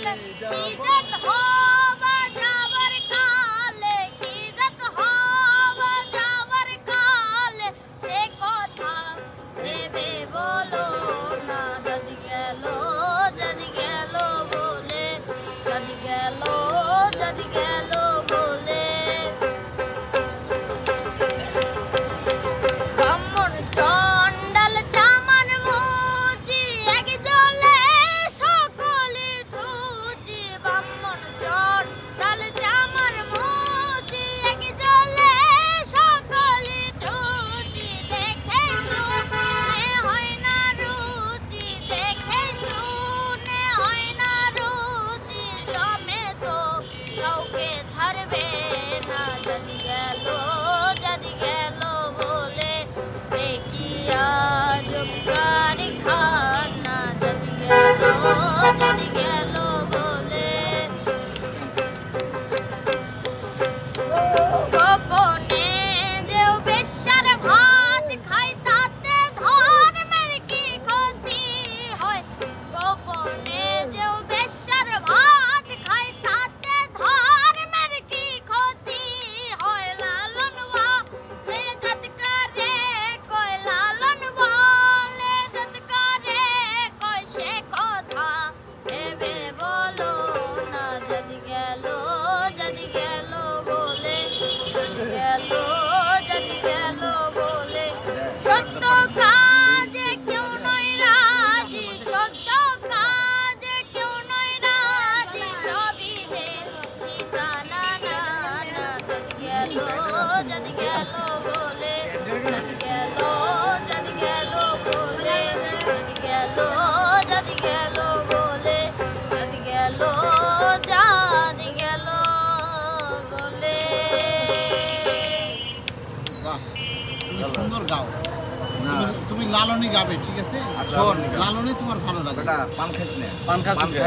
বলে কি জাত হবা যাবার কালে, কি জাত হবা যাবার কালে, সে কথা ভেবে বলো না। যদি গেল বলে, যদি গেল বলে। ব্রাহ্মণ চণ্ডাল চামার মুচি, এক জলে সকলে ছুচি। ব্রাহ্মণ চণ্ডাল চামার মুচি, এক জলে সকলে ছুচি। দেখে শুনে হয় না রুচি, দেখে শুনে হয় না রুচি। জমে তো কাউকে ছাড়বে না। যদি গেল বলে, এ কি আজব কারখানা। যদি গেল বলে। গোপনে যেও বেশ্যার ভাত খায়, তাতে ধর্মের কি ক্ষতি হয়। গোপনে যেও বেশ্যার ভাত খায়, তাতে ধর্মের কি ক্ষতি হয়। লালন বলে যৎকারে কয়, লালন বলে যৎকারে কয়, সে কথা ভেবে বলো না। যদি গেল বলে, যদি গেল বলে। সত্য কাজে কেউ নয় রাজি, সত্য কাজে কেউ নয় রাজি। সবই যে সীতা না। যদি গেল বলে, যদি গেল বলে, যদি গেল বলে, যদি গেল বলে। বাহ, তুমি সুন্দর গাও। তুমি লালনী গাবে, ঠিক আছে? শোন, লালনী তোমার ভালো লাগে। পান খাস না,